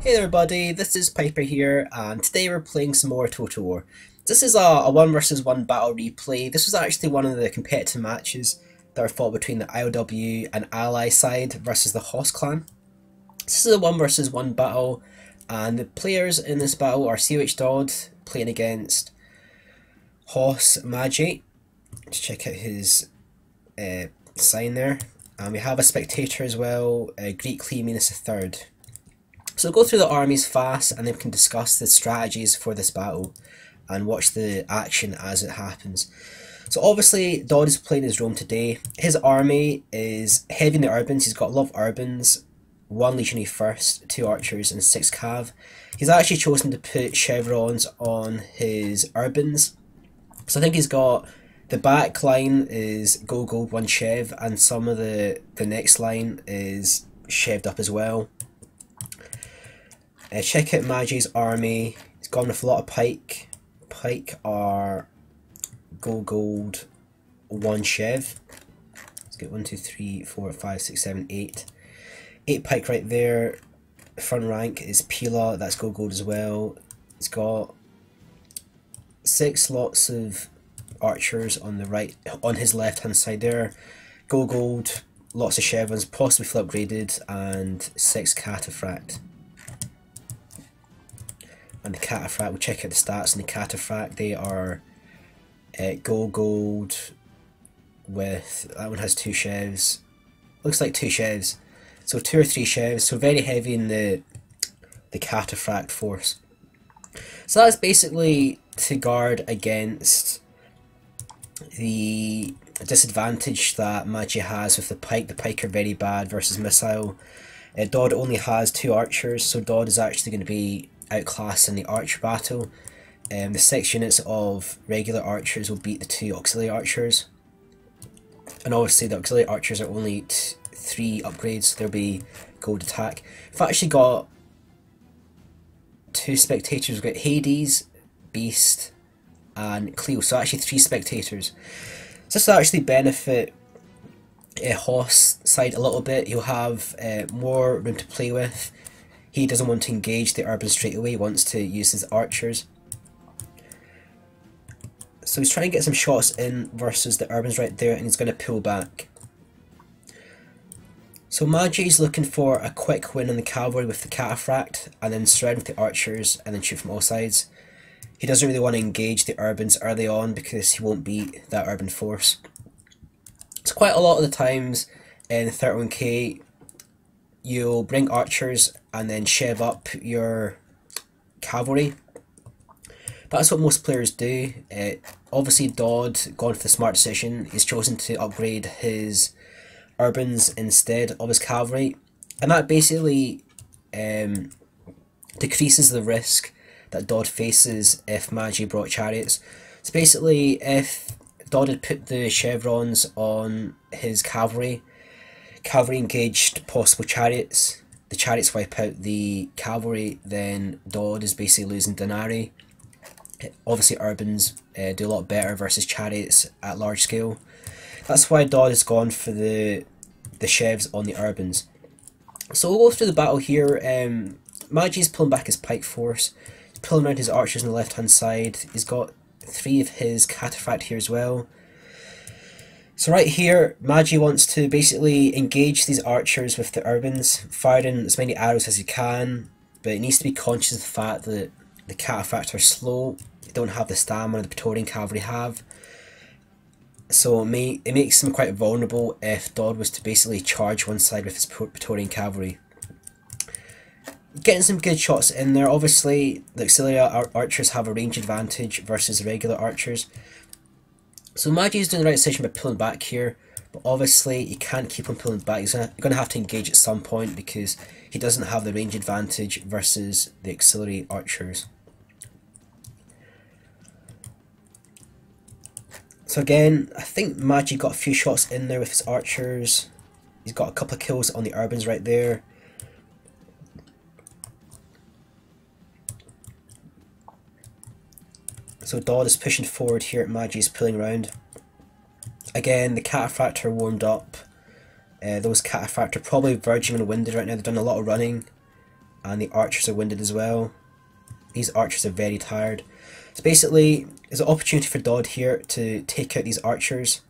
Hey there everybody, this is Piper here, and today we're playing some more Total War. This is a 1 versus 1 battle replay. This was actually one of the competitive matches that were fought between the IOW and Ally side versus the HoS clan. This is a 1 versus 1 battle, and the players in this battle are CoH Daud playing against HoS Madgeh. Let's check out his sign there. And we have a spectator as well, Greek Cleomenes III. So we'll go through the armies fast and then we can discuss the strategies for this battle and watch the action as it happens. So obviously Daud is playing his Rome today. His army is heavy in the urbans. He's got a lot of urbans, 1 legionary first, 2 archers and 6 cav. He's actually chosen to put chevrons on his urbans. So I think he's got the back line is gold 1 chev, and some of the next line is cheved up as well. Check out Madgeh's army. He's gone with a lot of pike. Pike are gold 1 chev. Let's get 1, 2, 3, 4, 5, 6, 7, 8. 8 pike right there. Front rank is Pila, that's gold as well. It's got 6 lots of archers on the right, on his left hand side there. Gold, lots of chevrons, possibly full upgraded, and 6 cataphract. And the cataphract, we'll check out the stats on the cataphract. They are gold with, that one has 2 chevs, looks like 2 chevs, so 2 or 3 chevs, so very heavy in the cataphract force. So that's basically to guard against the disadvantage that Madgeh has with the pike. The pike are very bad versus missile. Daud only has 2 archers, so Daud is actually going to be outclassed in the archer battle. The 6 units of regular archers will beat the 2 auxiliary archers, and obviously the auxiliary archers are only 3 upgrades, so there'll be gold attack. I've actually got 2 spectators. We've got Hades, Beast and Cleo, so actually 3 spectators. So this will actually benefit HoS side a little bit. He'll have more room to play with. He doesn't want to engage the urban straight away, he wants to use his archers. So he's trying to get some shots in versus the urbans right there, and he's going to pull back. So Madgeh is looking for a quick win on the cavalry with the cataphract, and then surround with the archers and then shoot from all sides. He doesn't really want to engage the urbans early on because he won't beat that urban force. It's quite a lot of the times in 31k you'll bring archers and then chev up your cavalry. That's what most players do. Obviously Daud gone for the smart decision. He's chosen to upgrade his urbans instead of his cavalry, and that basically decreases the risk that Daud faces if Madgeh brought chariots. So basically, if Daud had put the chevrons on his cavalry engaged possible chariots, the chariots wipe out the cavalry, then Daud is basically losing denarii. Obviously urbans do a lot better versus chariots at large scale. That's why Daud has gone for the chevs on the urbans. So we'll go through the battle here. Madgeh's pulling back his pike force, he's pulling around his archers on the left hand side. He's got 3 of his cataphract here as well. So right here, Madgeh wants to basically engage these archers with the urbans, firing as many arrows as he can, but he needs to be conscious of the fact that the cataphract are slow, they don't have the stamina the Praetorian cavalry have, so it makes him quite vulnerable if Daud was to basically charge one side with his Praetorian cavalry. Getting some good shots in there. Obviously the auxiliary archers have a range advantage versus regular archers. So Madgeh is doing the right decision by pulling back here, but obviously you can't keep on pulling back. He's going to have to engage at some point because he doesn't have the range advantage versus the auxiliary archers. So again, I think Madgeh got a few shots in there with his archers. He's got a couple of kills on the urbans right there. So Daud is pushing forward here, Madgeh is pulling around. Again, the cataphract are warmed up. Those cataphract are probably verging on winded right now. They've done a lot of running, and the archers are winded as well. These archers are very tired. So basically, there's an opportunity for Daud here to take out these archers.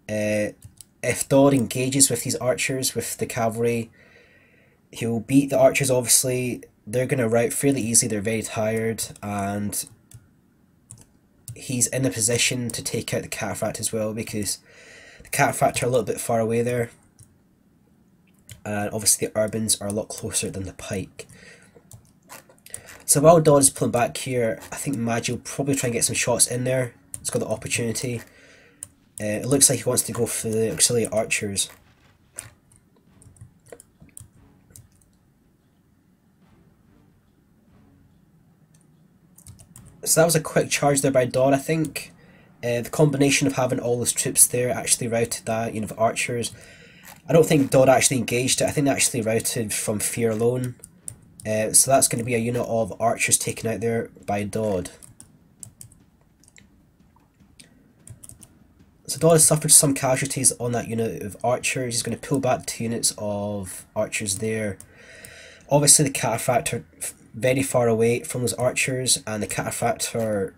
If Daud engages with these archers, with the cavalry, he'll beat the archers obviously. They're going to rout fairly easily, they're very tired, and he's in a position to take out the cataphract as well, because the cataphract are a little bit far away there, and obviously the urbans are a lot closer than the pike. So while Daud is pulling back here, I think Madgeh will probably try and get some shots in there. He's got the opportunity. It looks like he wants to go for the auxiliary archers. So that was a quick charge there by Daud, I think. The combination of having all his troops there actually routed that unit of archers. I don't think Daud actually engaged it, I think they actually routed from fear alone. So that's going to be a unit of archers taken out there by Daud. So Daud has suffered some casualties on that unit of archers. He's going to pull back 2 units of archers there. Obviously the cataphract are very far away from those archers, and the cataphract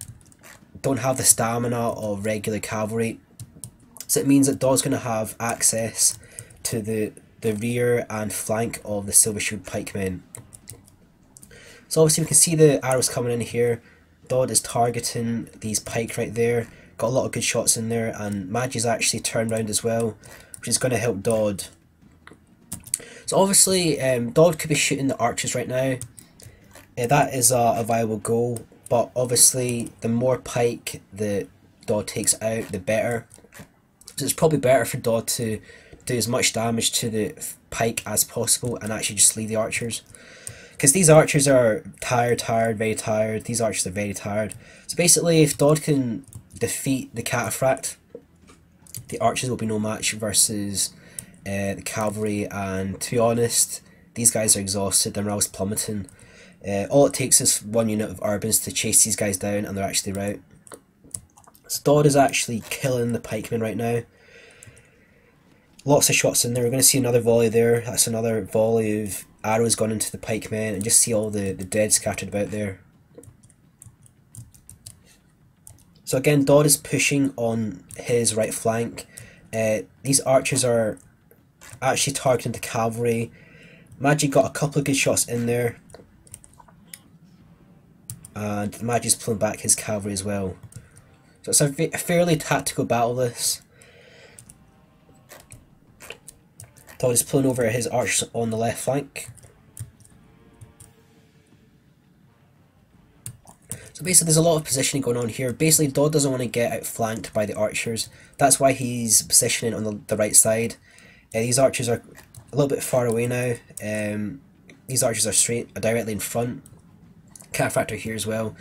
don't have the stamina of regular cavalry. So it means that Daud's going to have access to the rear and flank of the silver shield pikemen. So obviously we can see the arrows coming in here. Daud is targeting these pike right there. Got a lot of good shots in there, and Madgeh's actually turned round as well, which is going to help Daud. So obviously Daud could be shooting the archers right now. That is a viable goal, but obviously the more pike that Daud takes out, the better. So it's probably better for Daud to do as much damage to the pike as possible and actually just leave the archers. Because these archers are tired, very tired. These archers are very tired. So basically, if Daud can defeat the cataphract, the archers will be no match versus the cavalry, and to be honest, these guys are exhausted, their morale's plummeting. All it takes is 1 unit of urbans to chase these guys down and they're actually rout. So Daud is actually killing the pikemen right now. Lots of shots in there. We're going to see another volley there. That's another volley of arrows gone into the pikemen, and just see all the dead scattered about there. So again, Daud is pushing on his right flank. These archers are actually targeting the cavalry. Madgeh got a couple of good shots in there, and Madgeh's pulling back his cavalry as well. So it's a fairly tactical battle, this. Daud is pulling over his archers on the left flank. So basically there's a lot of positioning going on here. Basically Daud doesn't want to get outflanked by the archers. That's why he's positioning on the right side. These archers are a little bit far away now. These archers are directly in front. Cataphract are here as well.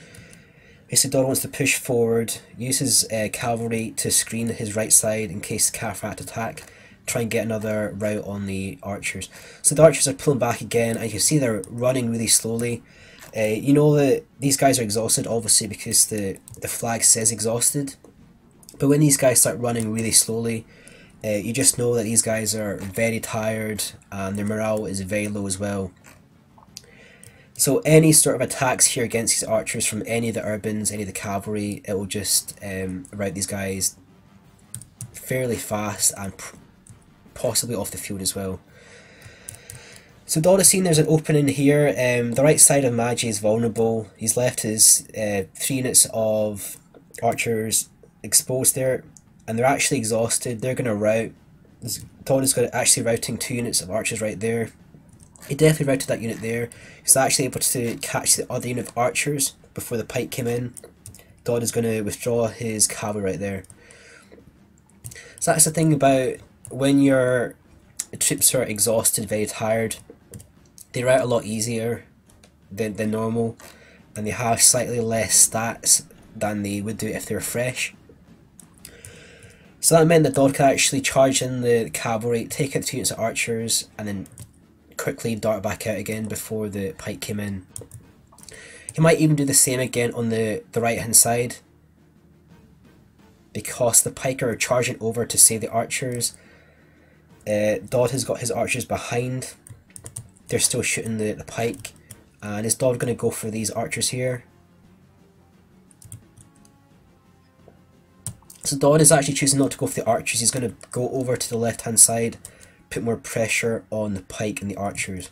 Basically Daud wants to push forward, use his cavalry to screen his right side in case the cataphract attack. Try and get another rout on the archers. So the archers are pulling back again, and you can see they're running really slowly. You know that these guys are exhausted, obviously, because the flag says exhausted. But when these guys start running really slowly, you just know that these guys are very tired and their morale is very low as well. So any sort of attacks here against these archers from any of the urbans, any of the cavalry, it will just rout these guys fairly fast and possibly off the field as well. So Daud has seen there's an opening here. The right side of Madgeh is vulnerable. He's left his 3 units of archers exposed there, and they're actually exhausted. They're going to rout. Daud is actually routing 2 units of archers right there. He definitely routed that unit there. He's actually able to catch the other unit of archers before the pike came in. Daud is going to withdraw his cavalry right there. So that's the thing about when your troops are exhausted, very tired, they rout a lot easier than normal, and they have slightly less stats than they would do if they were fresh. So that meant that Daud could actually charge in the cavalry, take out 2 units of archers, and then quickly dart back out again before the pike came in. He might even do the same again on the right hand side, because the pike are charging over to save the archers. Daud has got his archers behind. They're still shooting the pike. And is Daud going to go for these archers here? So Daud is actually choosing not to go for the archers. He's going to go over to the left hand side, put more pressure on the pike and the archers.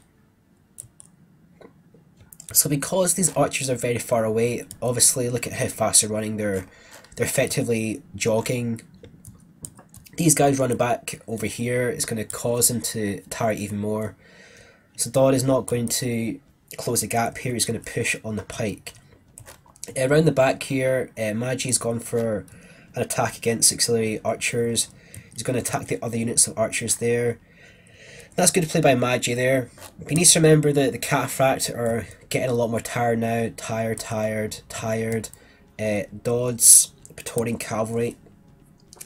So because these archers are very far away, obviously look at how fast they're running. They're effectively jogging. These guys running back over here is going to cause them to tire even more. So Daud is not going to close the gap here. He's going to push on the pike. Around the back here, Madge's gone for an attack against auxiliary archers. He's going to attack the other units of archers there. That's good play by Madgeh there. But you need to remember that the Cataphract are getting a lot more tired now. Tired. Daud's Praetorian Cavalry.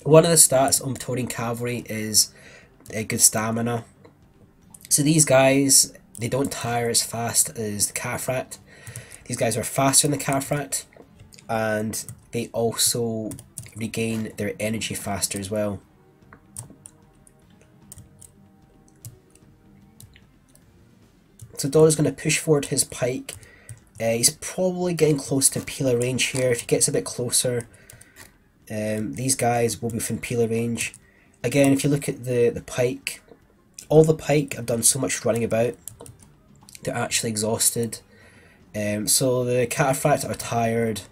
One of the stats on Praetorian Cavalry is good stamina. So these guys, they don't tire as fast as the Cataphract. These guys are faster than the Cataphract, and they also regain their energy faster as well. So Daud is going to push forward his pike. He's probably getting close to Pila range here. If he gets a bit closer, these guys will be within Pila range. Again, if you look at the pike, all the pike have done so much running about, they're actually exhausted. So the Cataphract are tired.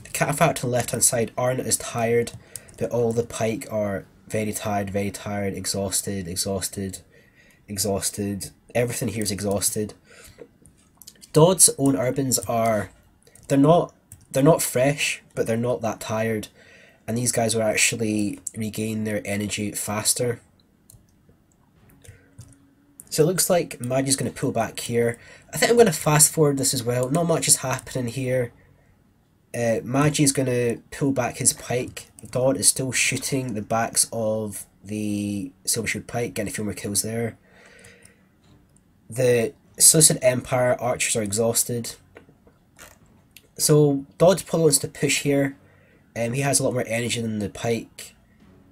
The Cataphract on the left hand side aren't as tired, but all the pike are very tired, exhausted. Everything here is exhausted. Daud's own urbans are, they're not fresh, but they're not that tired, and these guys will actually regain their energy faster. So it looks like Madge's going to pull back here. I think I'm going to fast forward this as well. Not much is happening here. Madge's going to pull back his pike. Daud is still shooting the backs of the Seleucid pike, getting a few more kills there. The Seleucid Empire archers are exhausted. So Daud probably wants to push here. He has a lot more energy than the pike.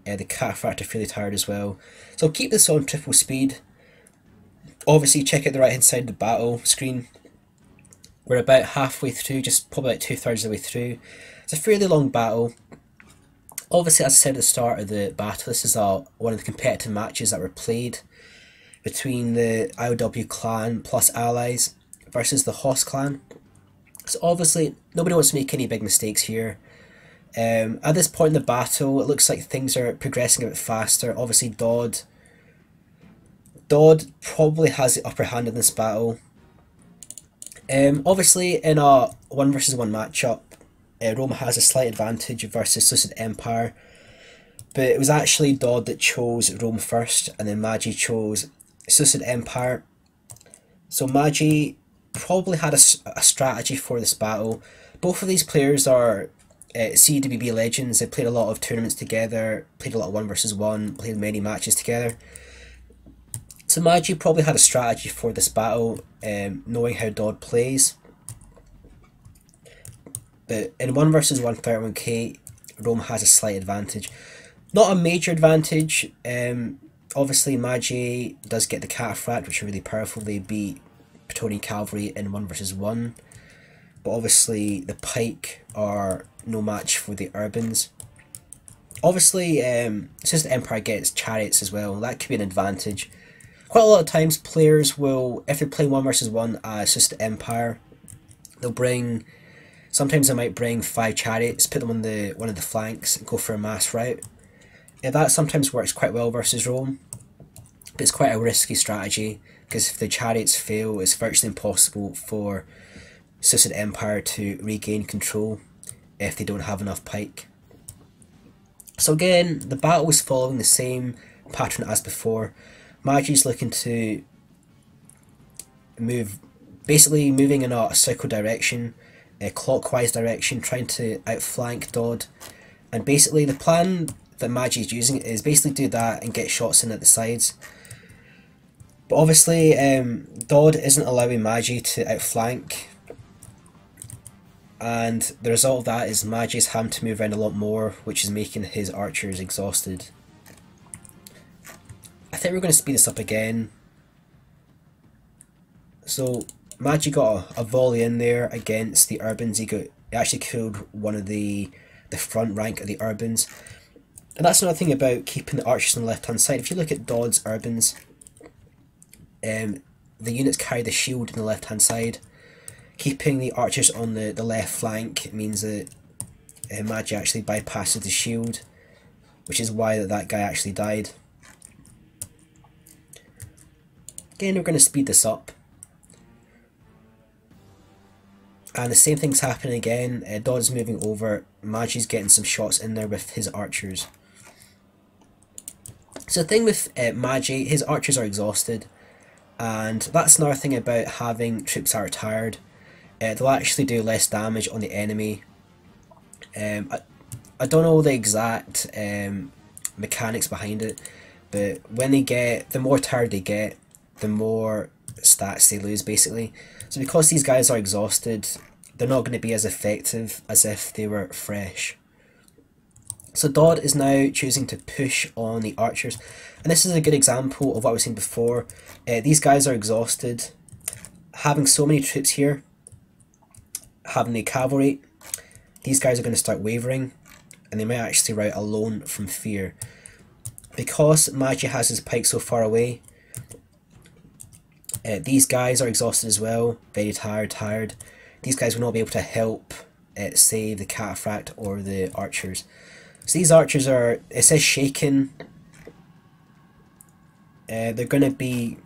The Cataphract are fairly tired as well. So I'll keep this on triple speed. Obviously check out the right hand side of the battle screen. We're about halfway through, just probably like 2/3 of the way through. It's a fairly long battle. Obviously, as I said at the start of the battle, this is one of the competitive matches that were played between the IOW clan plus allies versus the HoS clan. So obviously, nobody wants to make any big mistakes here. At this point in the battle, it looks like things are progressing a bit faster. Obviously, Daud probably has the upper hand in this battle. Obviously, in a 1 versus 1 matchup, Rome has a slight advantage versus Seleucid Empire, but it was actually Daud that chose Rome first, and then Madgeh chose Seleucid Empire. So Madgeh probably had a strategy for this battle. Both of these players are CWB legends. They played a lot of tournaments together, played a lot of 1 versus 1, played many matches together. So Madgeh probably had a strategy for this battle, knowing how Daud plays. But in 1 versus 1 31k, Rome has a slight advantage. Not a major advantage. Obviously Madgeh does get the Cataphract, which are really powerful. They beat Praetorian Cavalry in 1 versus 1. But obviously the pike are no match for the urbans. Obviously, since the Empire gets chariots as well, that could be an advantage. Quite a lot of times players will, if they're playing 1 versus 1 as just the Empire, sometimes they might bring 5 chariots, put them on one of the flanks and go for a mass rout. That sometimes works quite well versus Rome, but it's quite a risky strategy, because if the chariots fail, it's virtually impossible for Seleucid Empire to regain control if they don't have enough pike. So again, the battle is following the same pattern as before. Madge's looking to basically moving in a circle direction, a clockwise direction, trying to outflank Daud. And basically the plan that Madge's using is basically do that and get shots in at the sides. But obviously Daud isn't allowing Madgeh to outflank, and the result of that is Madge's having to move around a lot more, which is making his archers exhausted. I think we're going to speed this up again. So Madgeh got a volley in there against the Urbans. He actually killed one of the front rank of the Urbans. And that's another thing about keeping the archers on the left hand side. If you look at Daud's Urbans, the units carry the shield on the left hand side. Keeping the archers on the left flank means that Madgeh actually bypasses the shield, which is why that guy actually died. Again, we're going to speed this up. And the same thing's happening again. Daud is moving over. Madgeh's getting some shots in there with his archers. So the thing with Madgeh, his archers are exhausted. And that's another thing about having troops that are tired. They'll actually do less damage on the enemy. I don't know the exact mechanics behind it, but when the more tired they get, the more stats they lose basically. So because these guys are exhausted, they're not going to be as effective as if they were fresh. So Daud is now choosing to push on the archers, and this is a good example of what I was saying before. These guys are exhausted. Having so many troops here, having the cavalry, these guys are going to start wavering, and they might actually rout alone from fear. Because Madgeh has his pike so far away, these guys are exhausted as well, very tired. These guys will not be able to help save the cataphract or the archers. So these archers are, it says shaken. They're going to be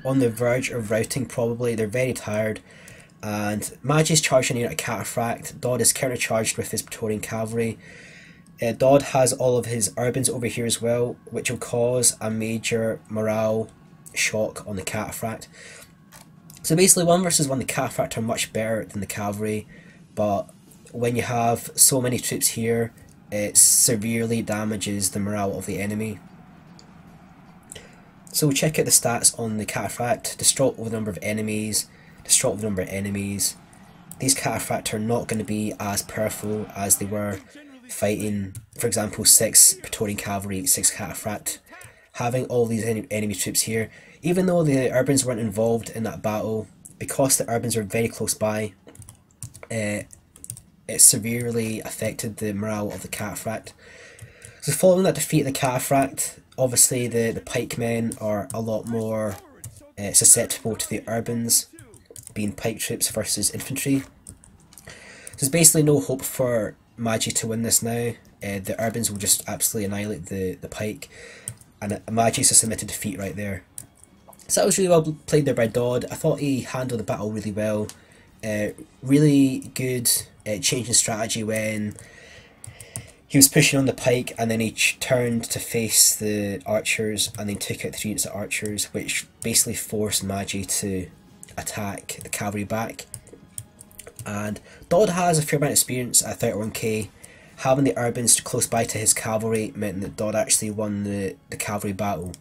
on the verge of routing probably. They're very tired. And Madgeh's charging in at a cataphract. Daud is counter-charged with his Praetorian cavalry. Daud has all of his Urbans over here as well, which will cause a major morale shock on the cataphract. So basically 1 versus 1, the cataphract are much better than the cavalry, but when you have so many troops here, it severely damages the morale of the enemy. So we'll check out the stats on the cataphract. Distraught over the number of enemies, distraught over the number of enemies. These cataphract are not going to be as powerful as they were fighting, for example, 6 Praetorian cavalry, 6 cataphract. Having all these enemy troops here, even though the Urbans weren't involved in that battle, because the Urbans are very close by, it severely affected the morale of the cataphract. So following that defeat of the cataphract, obviously the pikemen are a lot more susceptible to the Urbans being pike troops versus infantry. So there's basically no hope for Madgeh to win this now. The Urbans will just absolutely annihilate the pike, and Madgeh's a submitted defeat right there. So that was really well played there by Daud. I thought he handled the battle really well. Really good change in strategy when he was pushing on the pike and then he turned to face the archers and then took out 3 units of archers, which basically forced Madgeh to attack the cavalry back. And Daud has a fair amount of experience at 31k. Having the Urbans close by to his cavalry meant that Daud actually won the cavalry battle.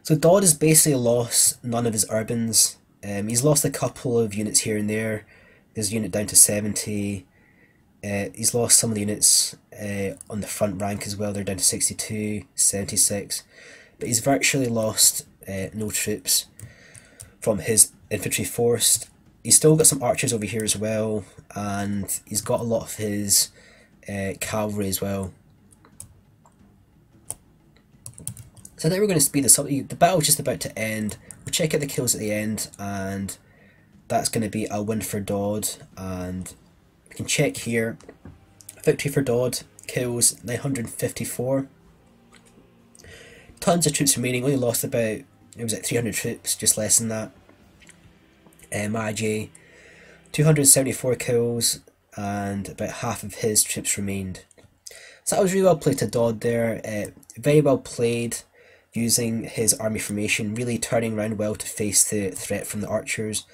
So Daud has basically lost none of his Urbans. He's lost a couple of units here and there. There's a unit down to 70. He's lost some of the units on the front rank as well. They're down to 62, 76. But he's virtually lost no troops from his infantry force. He's still got some archers over here as well, and he's got a lot of his cavalry as well. So now we're going to speed this up. The battle's just about to end. We'll check out the kills at the end, and that's going to be a win for Daud. And we can check here. Victory for Daud. Kills 954. Tons of troops remaining. Only lost about, it was like 300 troops, just less than that. Madgeh, 274 kills, and about half of his troops remained. So that was really well played to Daud there. Very well played, using his army formation, really turning around well to face the threat from the archers.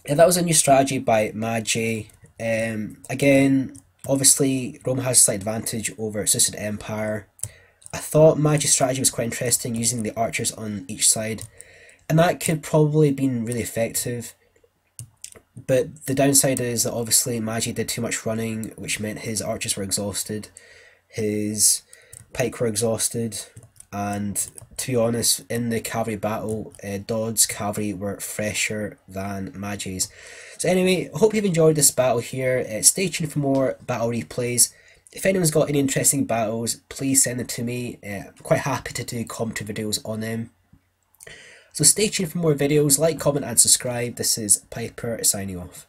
And that was a new strategy by Madgeh. Again, obviously Rome has a slight advantage over Seleucid Empire. I thought Madgeh's strategy was quite interesting, using the archers on each side, and that could probably have been really effective. But the downside is that obviously Madgeh did too much running, which meant his archers were exhausted, his pike were exhausted, and to be honest, in the cavalry battle, Daud's cavalry were fresher than Madge's. So anyway, I hope you've enjoyed this battle here. Stay tuned for more battle replays. If anyone's got any interesting battles, please send them to me. I'm quite happy to do commentary videos on them. So stay tuned for more videos, like, comment and subscribe. This is Piper signing off.